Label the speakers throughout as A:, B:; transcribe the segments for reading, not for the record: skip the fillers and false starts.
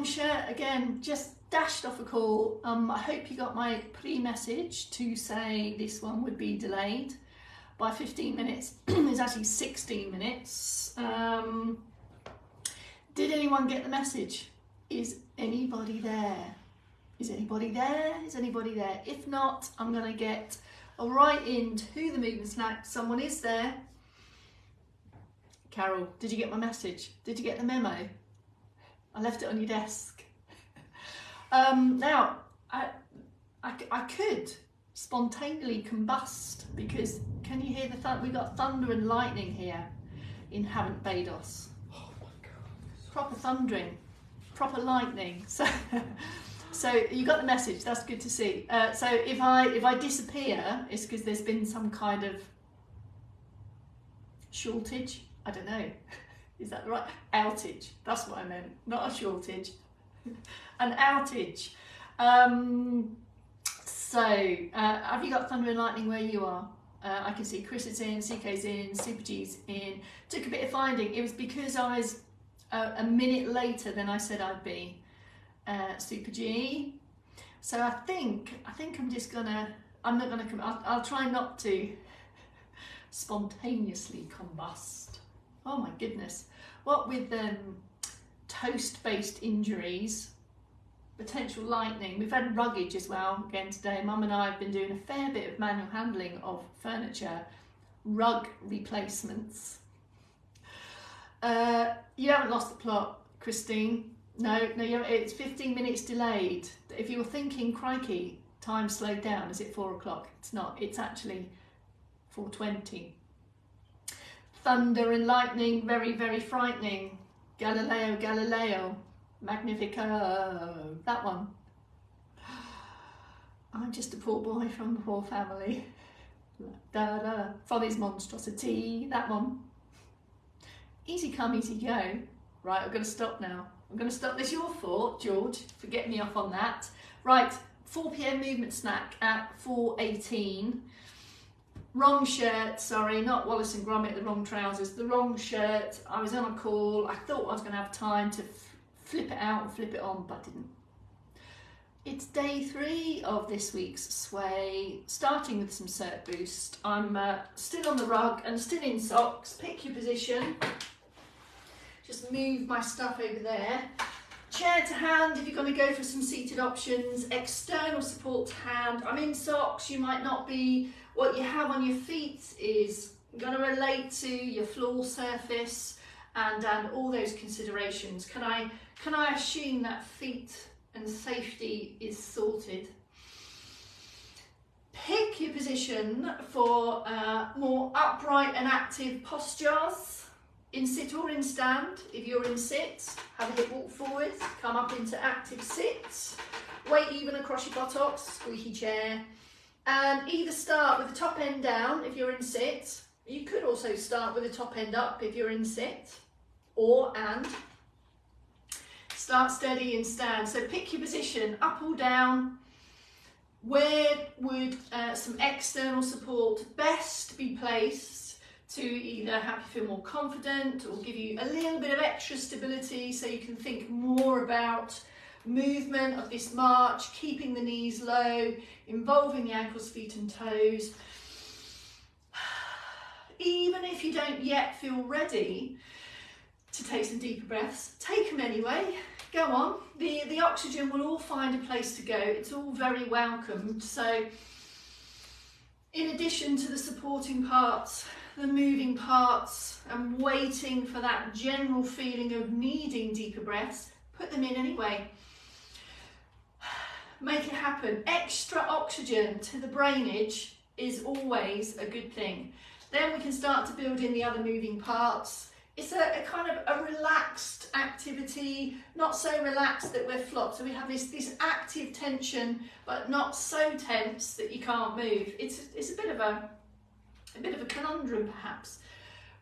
A: Wrong shirt, again, just dashed off a call. I hope you got my pre-message to say this one would be delayed by 15 minutes. It's actually 16 minutes. Did anyone get the message? Is anybody there? Is anybody there? Is anybody there? If not, I'm going to get right into the movement snack. Someone is there. Carol, did you get my message? Did you get the memo? I left it on your desk. Now, I could spontaneously combust because can you hear the thunder? We've got thunder and lightning here in Havant Bados.
B: Oh my God.
A: Proper thundering, proper lightning. So you got the message. That's good to see. So if I disappear, it's because there's been some kind of shortage. I don't know. Is that right? Outage. That's what I meant. Not a shortage. An outage. Have you got thunder and lightning where you are? I can see Chris is in, CK's in, Super G's in. Took a bit of finding. It was because I was a minute later than I said I'd be. Super G. So I think I'm just gonna. I'm not gonna come. I'll try not to spontaneously combust. Oh my goodness. What with toast-based injuries, potential lightning. We've had ruggage as well again today. Mum and I have been doing a fair bit of manual handling of furniture, rug replacements. You haven't lost the plot, Christine. No, you haven't. It's 15 minutes delayed. If you were thinking, crikey, time slowed down, is it 4 o'clock? It's not. It's actually 4:20. Thunder and lightning, very, very frightening. Galileo, Galileo, Magnifico, that one. I'm just a poor boy from the poor family. Da da, Folly's monstrosity, that one. Easy come, easy go. Right, I'm going to stop now. I'm going to stop. This your fault, George, for getting me off on that. Right, 4 p.m. movement snack at 4:18. Wrong shirt, sorry, not Wallace and Gromit, the wrong trousers, the wrong shirt. I was on a call. I thought I was going to have time to flip it out and flip it on, but didn't. It's day 3 of this week's sway, starting with some Cert Boost. I'm still on the rug and still in socks. Pick your position. Just move my stuff over there. Chair to hand if you're going to go for some seated options. External support to hand. I'm in socks. You might not be. What you have on your feet is going to relate to your floor surface and all those considerations. Can I assume that feet and safety is sorted? Pick your position for more upright and active postures. In sit or in stand. If you're in sit, have a hip walk forward, come up into active sit. Weight even across your buttocks, squeaky chair. And either start with the top end down if you're in sit. You could also start with the top end up if you're in sit. And start steady in stand. So pick your position, up or down. Where would some external support best be placed to either have you feel more confident or give you a little bit of extra stability so you can think more about movement of this march, keeping the knees low, involving the ankles, feet and toes. Even if you don't yet feel ready to take some deeper breaths, take them anyway. Go on. The oxygen will all find a place to go. It's all very welcomed. So in addition to the supporting parts, the moving parts, and waiting for that general feeling of needing deeper breaths, put them in anyway. Make it happen. Extra oxygen to the brainage is always a good thing. Then we can start to build in the other moving parts. It's a kind of a relaxed activity, not so relaxed that we're flopped. So we have this active tension, but not so tense that you can't move. It's a bit of a conundrum perhaps.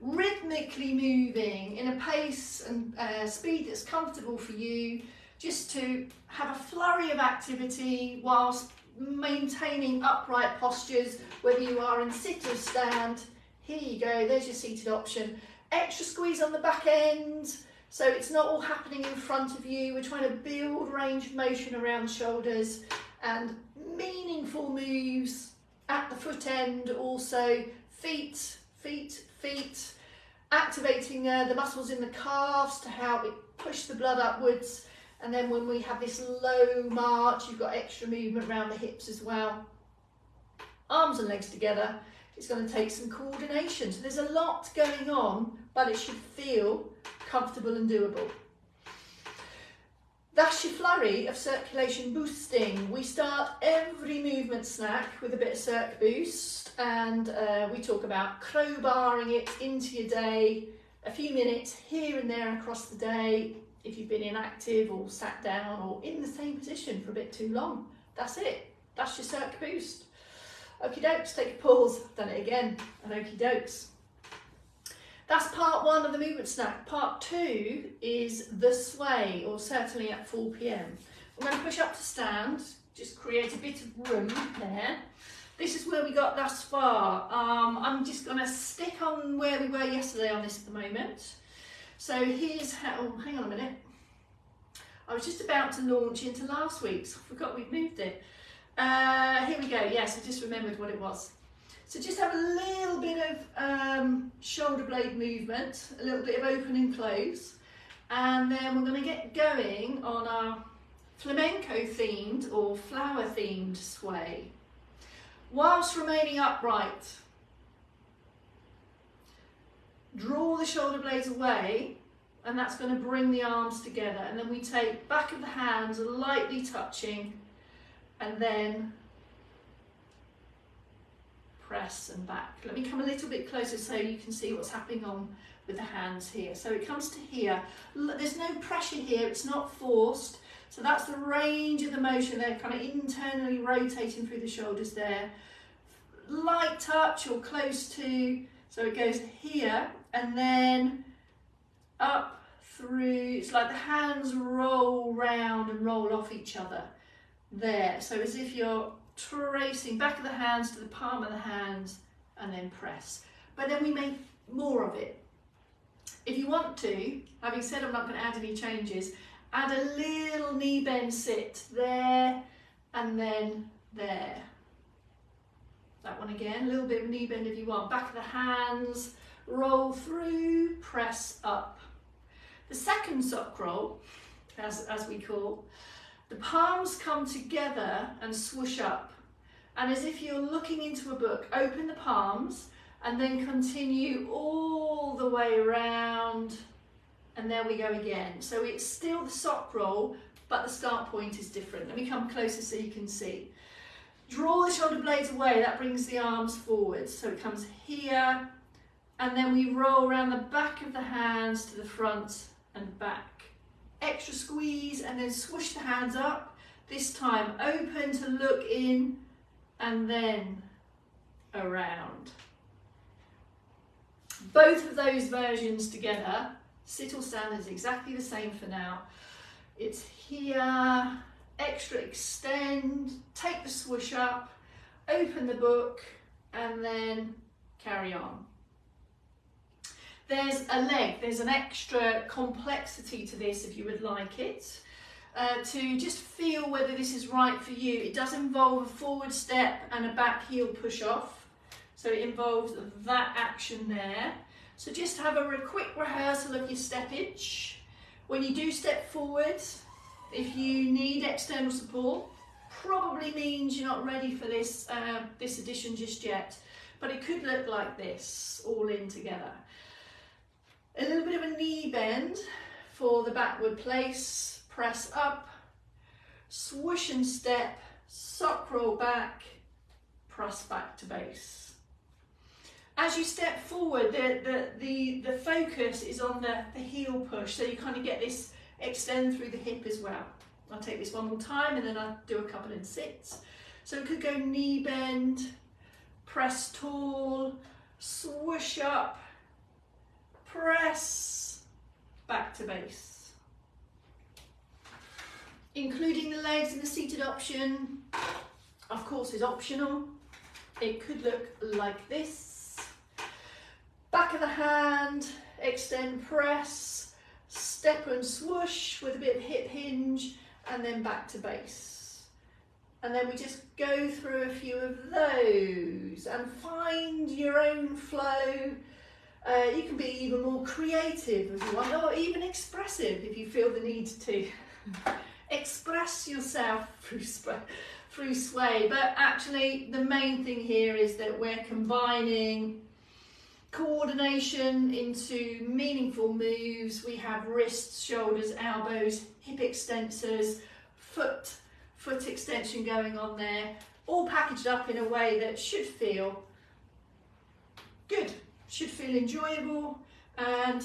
A: Rhythmically moving in a pace and speed that's comfortable for you, just to have a flurry of activity whilst maintaining upright postures, whether you are in sit or stand. Here you go, there's your seated option. Extra squeeze on the back end, So it's not all happening in front of you. We're trying to build range of motion around the shoulders and meaningful moves at the foot end, also feet, activating the muscles in the calves to help it push the blood upwards. And then when we have this low march, you've got extra movement around the hips as well. Arms and legs together. It's going to take some coordination. So there's a lot going on, but it should feel comfortable and doable. That's your flurry of circulation boosting. We start every movement snack with a bit of circ boost, and we talk about crowbarring it into your day, a few minutes here and there across the day. If you've been inactive or sat down or in the same position for a bit too long, that's it. That's your circ boost. Okie dokes, take a pause, I've done it again, and okie dokes. That's part one of the movement snack. Part two is the sway, or certainly at 4 p.m. I'm going to push up to stand, just create a bit of room there. This is where we got thus far. I'm just going to stick on where we were yesterday on this at the moment. So here's how, oh, hang on a minute. I was just about to launch into last week's, I forgot we'd moved it. Here we go, yes, I just remembered what it was. So just have a little bit of shoulder blade movement, a little bit of open and close, and then we're going to get going on our flamenco themed or flower themed sway, whilst remaining upright. Draw the shoulder blades away, and that's going to bring the arms together, and then we take back of the hands lightly touching, and then press and back. Let me come a little bit closer so you can see what's happening on with the hands here. So it comes to here. There's no pressure here, it's not forced. So that's the range of the motion. They're kind of internally rotating through the shoulders there. Light touch or close to. So it goes here and then up through. It's like the hands roll round and roll off each other there. So as if you're tracing back of the hands to the palm of the hands and then press. But then we make more of it. If you want to, having said I'm not going to add any changes, add a little knee bend sit there and then there. That one again, a little bit of knee bend if you want. Back of the hands, roll through, press up. The second sock roll, as we call, the palms come together and swoosh up. And as if you're looking into a book, open the palms and then continue all the way around. And there we go again. So it's still the sock roll, but the start point is different. Let me come closer so you can see. Draw the shoulder blades away, that brings the arms forward. So it comes here, and then we roll around the back of the hands to the front and back. Extra squeeze, and then swoosh the hands up. This time open to look in, and then around. Both of those versions together, sit or stand, is exactly the same for now. It's here, extra extend, take the swoosh up, open the book, and then carry on. There's a leg, there's an extra complexity to this if you would like it. To just feel whether this is right for you. It does involve a forward step and a back heel push off. So it involves that action there. So just have a quick rehearsal of your steppage. When you do step forward, if you need external support, probably means you're not ready for this, this edition just yet. But it could look like this, all in together. A little bit of a knee bend for the backward place. Press up, swoosh and step, sock roll back, press back to base. As you step forward, the focus is on the heel push, so you kind of get this extend through the hip as well. I'll take this one more time and then I'll do a couple in sits. So it could go knee bend, press tall, swoosh up, press, back to base. Including the legs in the seated option, of course, is optional. It could look like this. Back of the hand, extend, press, step open swoosh with a bit of hip hinge, and then back to base. And then we just go through a few of those and find your own flow. You can be even more creative if you want, or even expressive if you feel the need to. Express yourself through sway. But actually the main thing here is that we're combining coordination into meaningful moves. We have wrists, shoulders, elbows, hip extensors, foot extension going on there, all packaged up in a way that should feel good, should feel enjoyable, and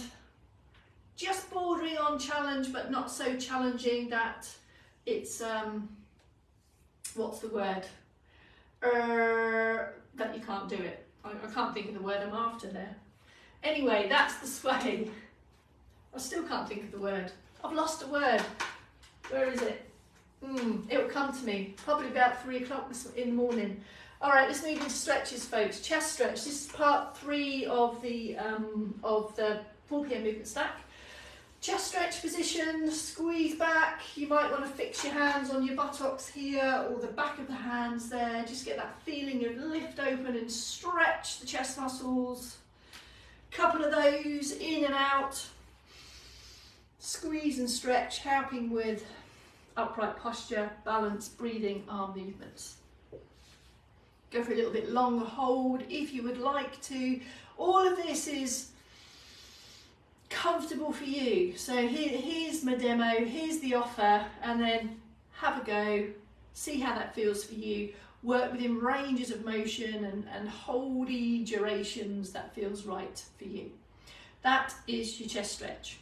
A: just bordering on challenge, but not so challenging that it's what's the word, that you can't do it. I can't think of the word I'm after there. Anyway, that's the sway. I still can't think of the word. I've lost a word. Where is it? It'll come to me probably about 3 o'clock in the morning. All right, let's move into stretches, folks. Chest stretch. This is part 3 of the 4 PM movement stack. Chest stretch position, squeeze back. You might want to fix your hands on your buttocks here or the back of the hands there. Just get that feeling of lift open and stretch the chest muscles. Couple of those in and out. Squeeze and stretch, helping with upright posture, balance, breathing, arm movements. Go for a little bit longer hold if you would like to. All of this is comfortable for you. So here's my demo, here's the offer, and then have a go, see how that feels for you. Work within ranges of motion and holdy durations that feels right for you. That is your chest stretch.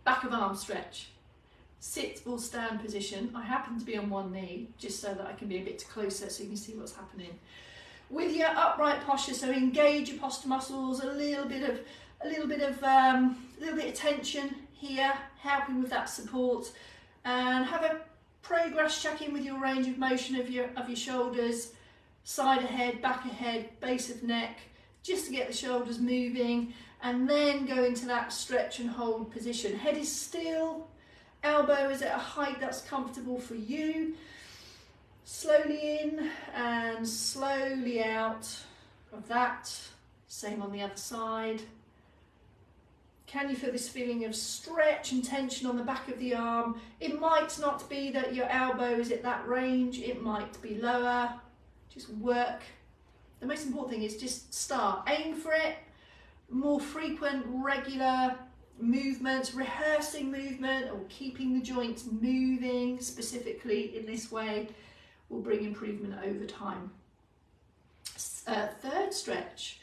A: Back of arm stretch. Sit or stand position. I happen to be on one knee just so that I can be a bit closer so you can see what's happening. With your upright posture, so engage your posture muscles, a little bit of tension here, helping with that support, and have a progress check in with your range of motion of your shoulders, side ahead, back ahead, base of neck, just to get the shoulders moving, and then go into that stretch and hold position. Head is still, elbow is at a height that's comfortable for you. Slowly in and slowly out of that. Same on the other side. Can you feel this feeling of stretch and tension on the back of the arm? It might not be that your elbow is at that range, it might be lower. Just work. The most important thing is just start. Aim for it. More frequent, regular movements, rehearsing movement or keeping the joints moving specifically in this way will bring improvement over time. Third stretch.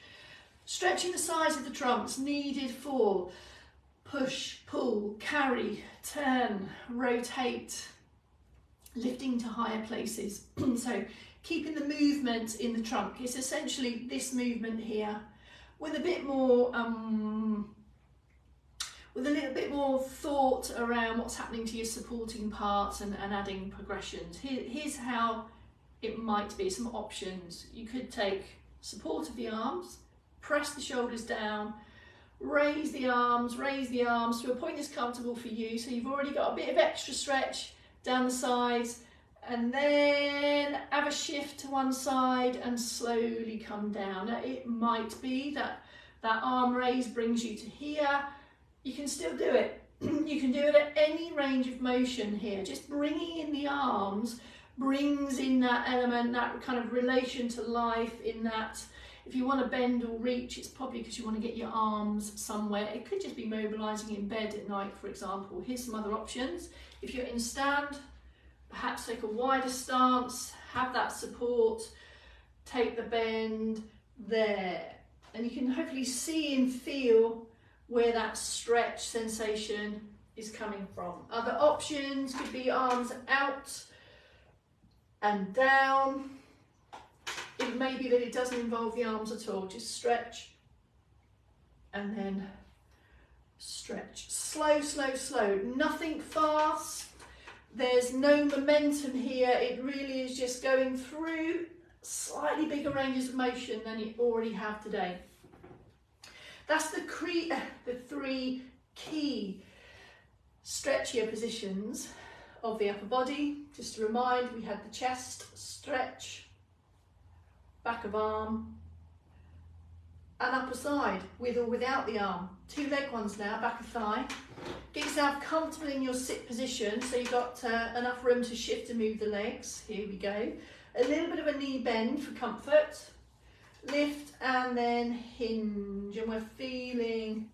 A: Stretching the sides of the trunks needed for push, pull, carry, turn, rotate, lifting to higher places. So keeping the movement in the trunk. It's essentially this movement here with a bit more, with a little bit more thought around what's happening to your supporting parts and adding progressions. Here's how it might be, some options. You could take support of the arms, press the shoulders down, raise the arms to a point that's comfortable for you. So you've already got a bit of extra stretch down the sides, and then have a shift to one side and slowly come down. Now, it might be that that arm raise brings you to here. You can still do it. You can do it at any range of motion here. Just bringing in the arms brings in that element, that kind of relation to life in that. If you want to bend or reach, it's probably because you want to get your arms somewhere. It could just be mobilising in bed at night, for example. Here's some other options. If you're in stand, perhaps take a wider stance, have that support, take the bend there. And you can hopefully see and feel where that stretch sensation is coming from. Other options could be arms out and down. It may be that it doesn't involve the arms at all, just stretch and then stretch. Slow, slow, slow, nothing fast. There's no momentum here. It really is just going through slightly bigger ranges of motion than you already have today. That's the 3 key stretchier positions of the upper body. Just to remind, we had the chest stretch, back of arm, and upper side, with or without the arm. 2 leg ones now, back of thigh. Get yourself comfortable in your sit position, so you've got enough room to shift and move the legs. Here we go. A little bit of a knee bend for comfort. Lift and then hinge, and we're feeling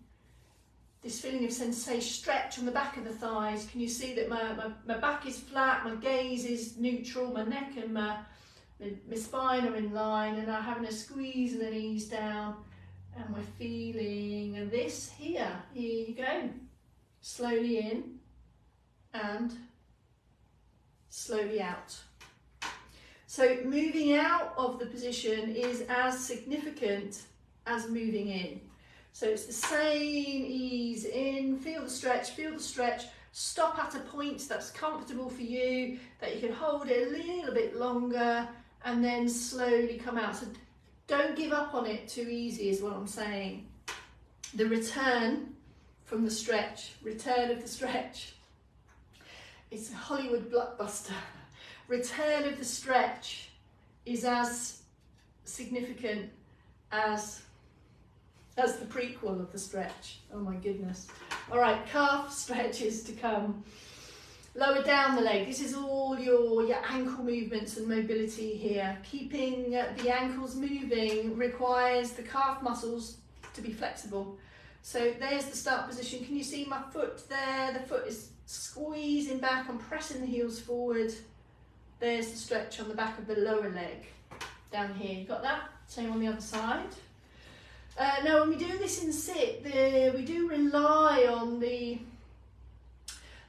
A: this feeling of sensation, stretch on the back of the thighs. Can you see that my back is flat, my gaze is neutral, my neck and my spine are in line, and I'm having a squeeze and an ease down, and we're feeling this here. Here you go. Slowly in and slowly out. So moving out of the position is as significant as moving in. So it's the same ease in, feel the stretch, stop at a point that's comfortable for you, that you can hold it a little bit longer, and then slowly come out. So don't give up on it too easy is what I'm saying. The return from the stretch, return of the stretch. It's a Hollywood blockbuster. Return of the stretch is as significant as the prequel of the stretch. Oh my goodness. All right, calf stretches to come. Lower down the leg. This is all your ankle movements and mobility here. Keeping the ankles moving requires the calf muscles to be flexible. So there's the start position. Can you see my foot there? The foot is squeezing back. I'm pressing the heels forward. There's the stretch on the back of the lower leg. Down here, you got that? Same on the other side. Now when we do this in sit, we do rely on the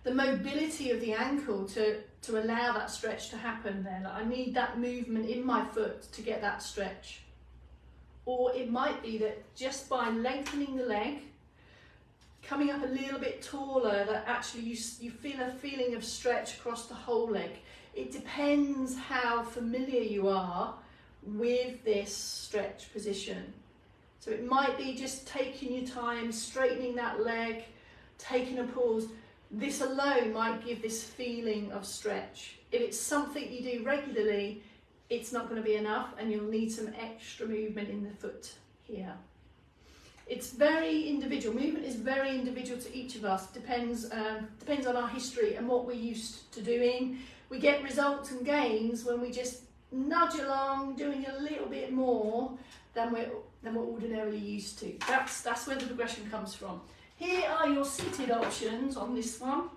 A: mobility of the ankle to allow that stretch to happen there. Like, I need that movement in my foot to get that stretch. Or it might be that just by lengthening the leg, coming up a little bit taller, that actually you feel a feeling of stretch across the whole leg. It depends how familiar you are with this stretch position. So it might be just taking your time, straightening that leg, taking a pause. This alone might give this feeling of stretch. If it's something you do regularly, it's not going to be enough, and you'll need some extra movement in the foot here. It's very individual. Movement is very individual to each of us. Depends on our history and what we're used to doing. We get results and gains when we just nudge along, doing a little bit more than we're ordinarily used to. That's where the progression comes from. Here are your seated options on this one.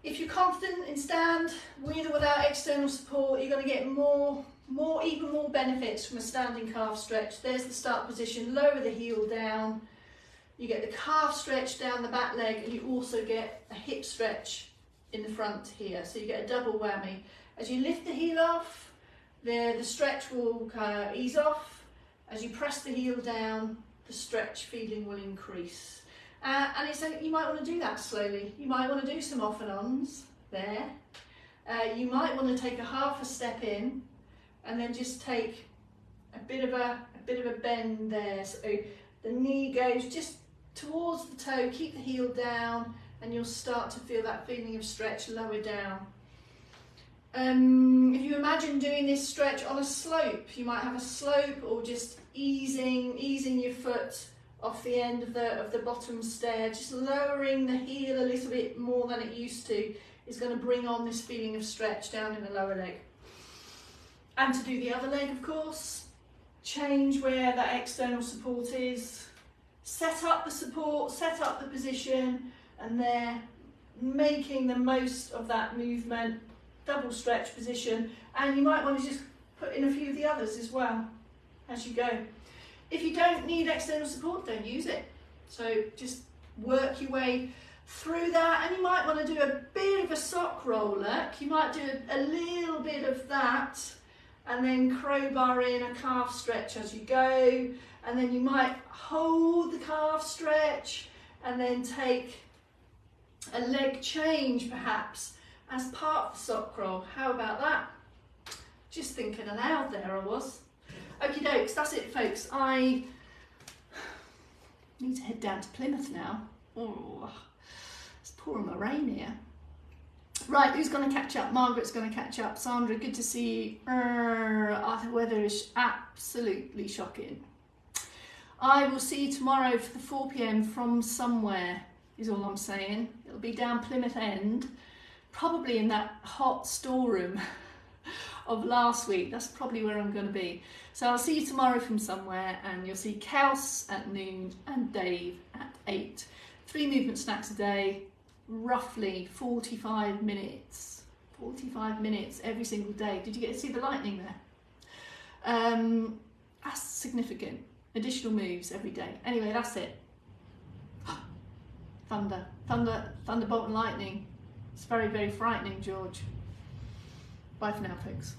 A: If you're confident in stand, with or without external support, you're going to get even more benefits from a standing calf stretch. There's the start position, lower the heel down. You get the calf stretch down the back leg, and you also get a hip stretch in the front here. So you get a double whammy. As you lift the heel off, the stretch will ease off. As you press the heel down, the stretch feeling will increase. And you might want to do that slowly. You might want to do some off and ons there. You might want to take a half a step in, and then just take a bit of a bend there. So the knee goes just towards the toe. Keep the heel down, and you'll start to feel that feeling of stretch lower down. If you imagine doing this stretch on a slope, you might have a slope, or just easing your foot off the end of the bottom stair, just lowering the heel a little bit more than it used to is going to bring on this feeling of stretch down in the lower leg. And to do the other leg, of course, change where that external support is, set up the support, set up the position, and there, making the most of that movement, double stretch position. And you might want to just put in a few of the others as well as you go. If you don't need external support, don't use it. So just work your way through that, and you might want to do a bit of a sock roller. You might do a little bit of that, and then crowbar in a calf stretch as you go, and then you might hold the calf stretch and then take a leg change perhaps as part of the sock roll. How about that? Just thinking aloud there I was. Okie dokes, that's it folks. Need to head down to Plymouth now. Oh, it's pouring the rain here. Right, who's going to catch up? Margaret's going to catch up. Sandra, good to see you. The weather is absolutely shocking. I will see you tomorrow for the 4 p.m. from somewhere, is all I'm saying. It'll be down Plymouth End, probably in that hot storeroom of last week. That's probably where I'm going to be. So I'll see you tomorrow from somewhere, and you'll see Kels at noon and Dave at 8. 3 movement snacks a day, roughly 45 minutes. 45 minutes every single day. Did you get to see the lightning there? That's significant. Additional moves every day. Anyway, that's it. Thunderbolt and lightning. It's very, very frightening, George. Bye for now, folks.